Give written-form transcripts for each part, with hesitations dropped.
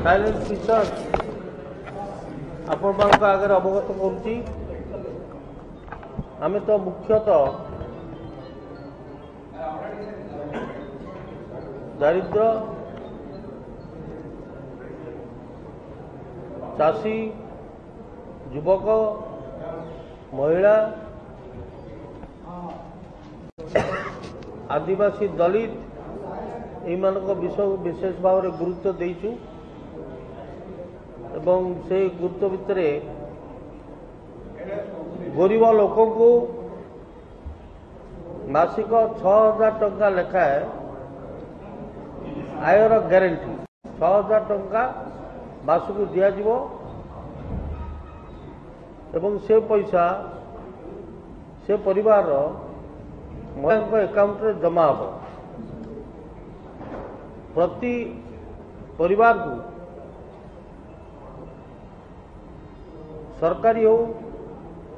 Silent teachers आपण आगे अवगत करुच्ची आम तो मुख्यतः दारिद्र चाषी युवक महिला आदिवासी दलित यह विषय विशेष भाव में गुरुत्व देचु एवं से गुरुत्व भितर गरीब लोक को मासिक 6000 टंका लेखाए आयर ग्यारंटी 6000 टंका मासक दिज्व एवं से पैसा से परिवार महिला अकाउंट रे जमा हो प्रति परिवार को सरकारी हो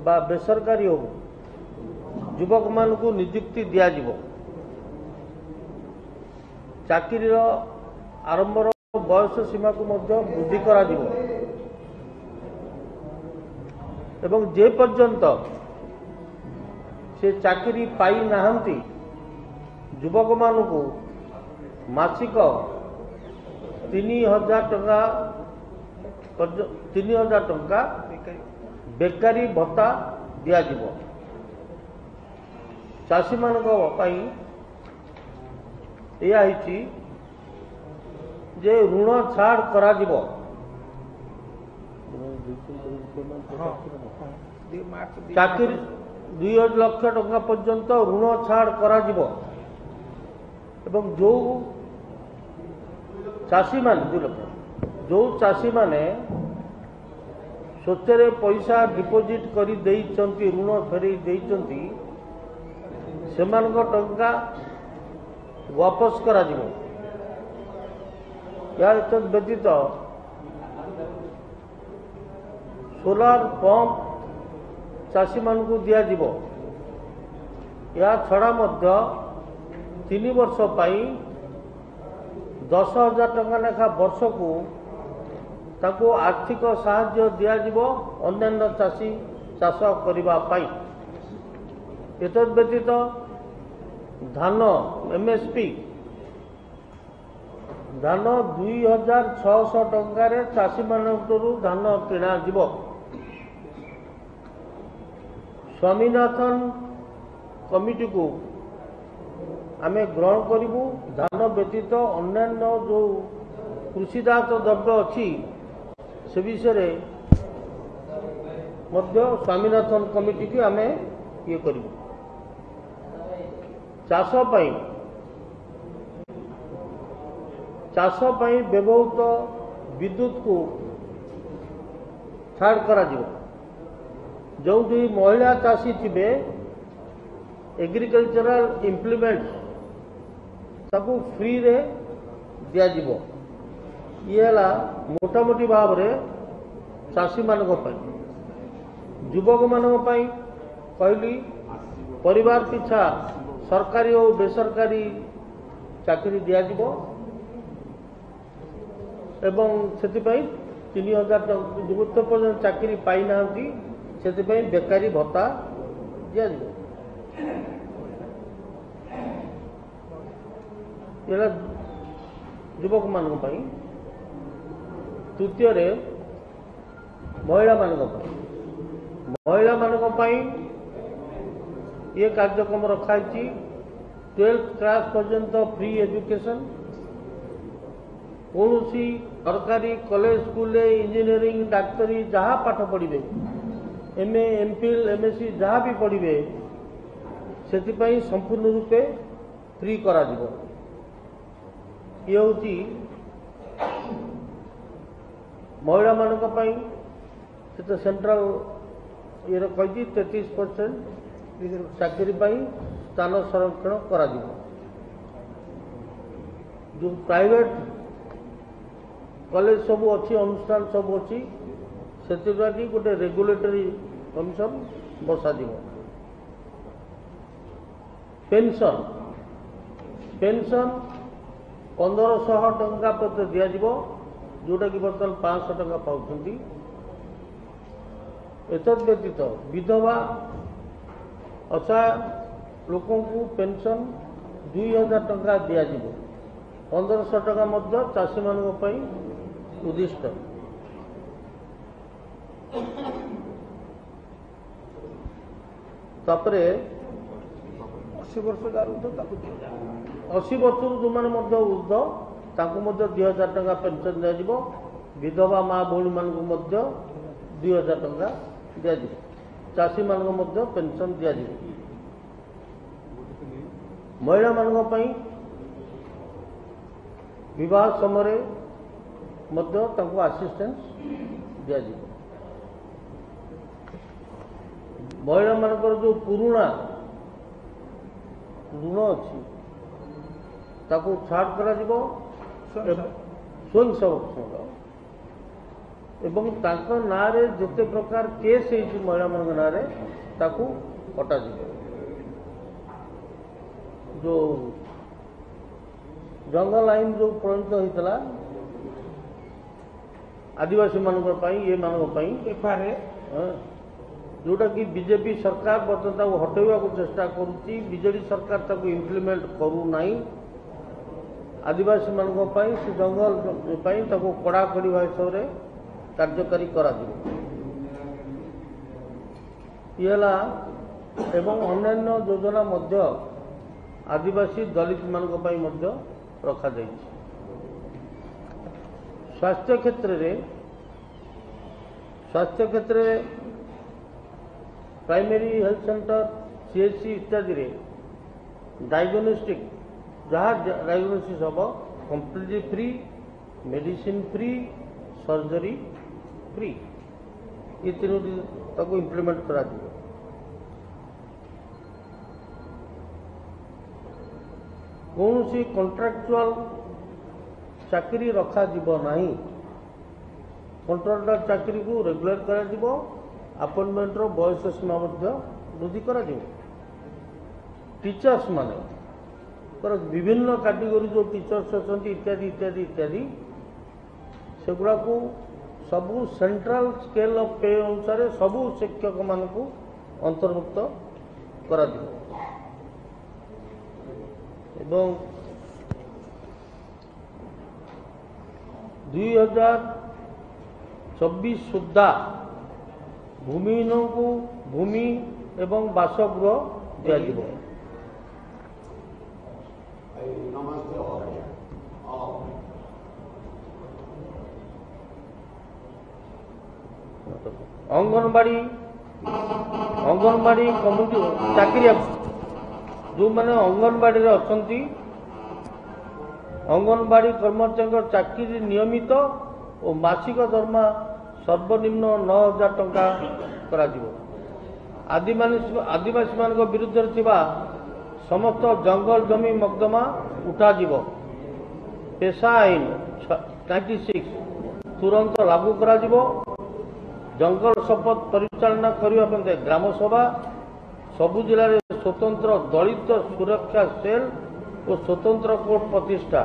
बा बेसरकारी हो युवक मान को नियुक्ति दिज्व चाकरी आरंभर बयस सीमा को वृद्धि करा एवं जे पर्यंत से चाकरी पाई नाहंती युवक मान को मासिक 3000 टंका 3000 टंका बेकारी भत्ता दिज्व चाषी मान जे ऋण छाड़ करा चाकरी 2 लाख टंका पर्यंत ऋण छाड़ करा एवं जो चाषी मान 2 लाख जो चाषी माने स्वच्छ पैसा डिपोजिट कर ऋण फेरई देइचंती सेमान टंका वापस करा या व्यतीत सोलार पंप चाषी मान को दिज्व या छड़ा 3 वर्ष 10,000 टंका लेखा वर्ष को ताको आर्थिक साहाय्य दिज्व अन्य चाषी चाष करने एत व्यतीत धान एमएसपी धान 2600 टंकार चाषी मानू धान किणा स्वामीनाथन कमिटी को आमे ग्रहण करूँ धान व्यतीत अन्य जो कृषिजात द्रव्य अच्छी से विषय स्वामीनाथन कमिटी की आमे ये करूँ चाष व्यवहृत विद्युत को छाड़ करा जो महिला चाषी थे एग्रीकल्चरल इम्प्लीमेंट ताकू फ्री रे दिज्व ये मोटामोटी भाव रे चाषी मान युवक मान कहली परिवार पिछा सरकारी और बेसरकारी चाकरी दिज्व एवं से 3000 टंका पर्यटन चाकरी पाई ना से बेकारी भत्ता दिज्व युवक मान तृतीय महिला मान ये कार्यक्रम रखाई 12th क्लास पर्यंत फ्री एजुकेशन कौन सरकारी कॉलेज स्कूल इंजीनियरिंग डाक्तरी जहाँ पाठ पढ़े एमए एमफिल एमएससी जहाँ भी पढ़े से संपूर्ण रूपे फ्री करा ये हूँ महिला मान से सेंट्रल ये कही 33% चाकरी स्थान संरक्षण करा जो प्राइवेट कॉलेज सब अच्छी अनुष्ठान सब अच्छी से गोटे रेगुलेटरी कमिशन बसा पेंशन पेंशन 1500 टंका प्रति दिज्व जोटा कि बर्तमान 500 टका पाउछंती। एतद व्यतीत विधवा असहाय लोकों को पेंशन 2000 टका दिया जिवो। 1500 टका मध्य चाषी मानक पई उद्दिष्ट। तापरे 80 वर्ष जार ऊर्ध्व 80 वर्ष जो मैंने ऊर्ध्व ताकू 2000 टका पेंशन दिया जिवो। विधवा माँ भौणी मान 2000 टका दिया जिवो। चाषी मान पेंशन दिया जिवो। महिला मान पई विवाह समय असिस्टेंस दिया जिवो। महिला मानकर जो पुराना ऋण अच्छी ताकू छाड़ करा जिवो। स्वयं सेवक संघ एवं तांको नारे जिते प्रकार केस है महिला मान नारे ताकू कटा जिवो। जो जंगल आईन जो प्रणीत होता आदिवासी मानक पई ये मानक पई एफआरए जोटा कि बीजेपी सरकार बर्तमान हटेवा को चेष्टा करुच्ची। बीजेडी सरकार ताको इम्प्लीमेंट करू नाही। आदिवासी मानक पई से जंगल पई ताको कड़ाकड़ी हिसाब से कार्यकारी करा जिवो। येला एवं अन्यान्य योजना मध्य आदिवासी दलित मानक पई मध्य रखा जाइछि। स्वास्थ्य क्षेत्र रे प्राइमरी हेल्थ सेंटर सीएचसी इत्यादि रे डायग्नोस्टिक जहाँ डायग्नोसिस हम completely free, medicine free, surgery free, ये तीनोटी ताको इम्प्लीमेंट करा दियो। कौन सी कॉन्ट्रैक्चुअल चाकरी रखा जीवो नाही। कॉन्ट्रैक्टर चाकरी को रेगुलर करा जीवो। अपॉइंटमेंट रो बयस सीमा वृद्धि करा जीवो। टीचर्स माने पर विभिन्न कैटेगरी जो टीचर्स अच्छी इत्यादि इत्यादि इत्यादि सेगुड़ा को सबू सेंट्रल स्केल ऑफ पे अनुसार सबू शिक्षक मान को अंतर्भुक्त करा जीवो। एवं 2024 सुद्धा भूमिहीनों को भूमि एवं बासगृह दिया जिवो। अंगनवाड़ी कम्युनिटी चाकरिया जो मैंने अंगनवाड़ी अच्छी अंगनवाड़ी कर्मचारी चाकरी नियमित और मासिक दरमा सर्वनिम्न 9000 टंका करा जिवो। आदिवासी मान विरुद्ध समस्त जंगल जमी मकदमा उठा जिवो। पेशा आईन 96 तुरंत लागू करा जिवो। जंगल शपथ परिचालना करने ग्राम सभा सबु जिले में स्वतंत्र दलित सुरक्षा सेल और स्वतंत्र कोर्ट प्रतिष्ठा।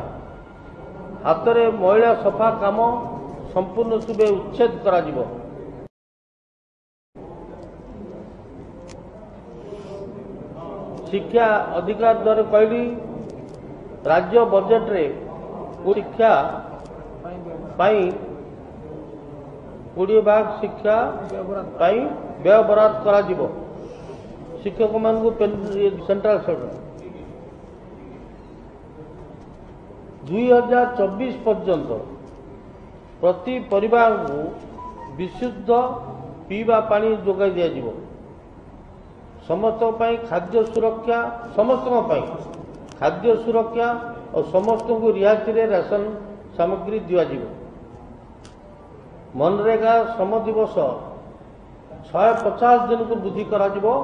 हाथ में महिला सफा काम संपूर्ण सूबे उच्छेद करा जिवो। शिक्षा अधिकार द्वारा कहली राज्य बजेट रे शिक्षा 20 भाग शिक्षा व्यय बराद करा जिवो। शिक्षक मान को सेंट्रल सेक्टर 2024 पर्यंत प्रति परिवार को विशुद्ध पीवा पानी जोगाई दिया जिवो। समस्त खाद्य सुरक्षा खाद्य सुरक्षा और समस्त को रियायती राशन सामग्री दिया जिवो। मनरेगा श्रम दिवस 150 दिन को वृद्धि करा जिवो।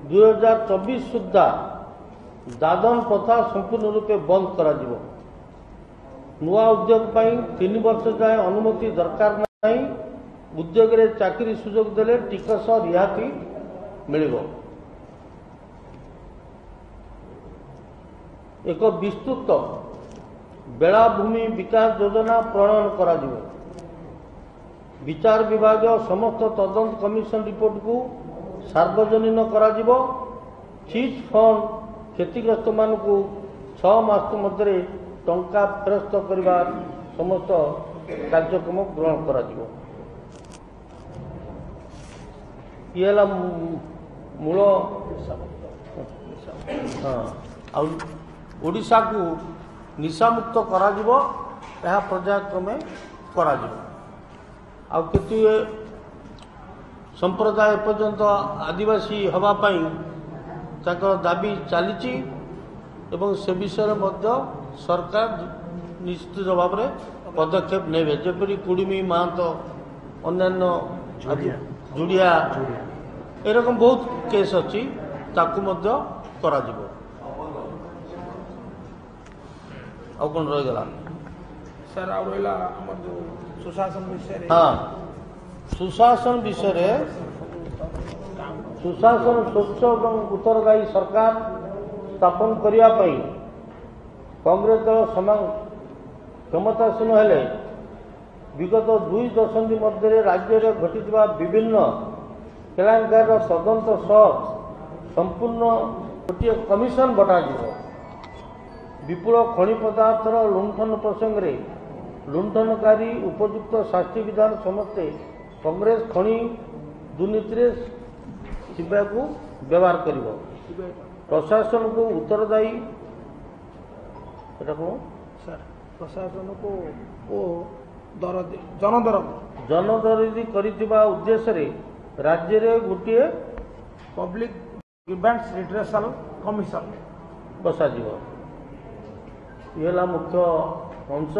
2024 सुद्धा दादन प्रथा संपूर्ण रूपे बंद करा जिवो। नुआ उद्योग 3 वर्ष जाए अनुमति दरकार नहीं। उद्योग रे चाकरी सुजोग देले टिकस रिहाती मिलिबो। एक विस्तृत बेलाभूमि विकास योजना प्रणयन करा जिवो। विचार विभाग समस्त तदंत कमिशन रिपोर्ट को सार्वजनीन करा जिवो। चीट फंड क्षतिग्रस्त मान को 6 मास मध्य टंका फेरस्त करने समस्त कार्यक्रम ग्रहण करा जिवो। ये मूल हाँ ओडिशा को निशामुक्त करा जिवो। यह पर्यायक्रमे करा जिवो। आ केतु संप्रदाय पर्यंत आदिवासी हवा पाई ताकर दाबी चली एवं से विषय मध्य सरकार निश्चित भाव में पदक्षेप नेबे। जेपरी कुड़िमी महतो अन्य जुड़िया एरकम बहुत केस अच्छी ताकू मध्य करा जिवो। आ कौन रहीगला सर आ रहा हमर जो सुशासन विषय हाँ सुशासन विषय सुशासन स्वच्छ और उत्तरदायी सरकार स्थापन करने कांग्रेस दल क्षमतासीन हेले विगत 2 दशंधि मध्य राज्य में घटी विभिन्न केलांकार तदंत सह संपूर्ण गोटे कमिशन बटा विपुल खनि पदार्थर लुंठन प्रसंग में लुंठनकारी उपयुक्त शास्ति विधान समस्ते कांग्रेस खनि दुर्नीति सीबीआई को व्यवहार कर प्रशासन को उत्तरदायी सर प्रशासन को वो जनदरदी करिଥିବା उद्देश्य राज्य रे गोटे पब्लिक ग्रीवेंस रिड्रेसल कमिशन बसा ये मुख्य अंश।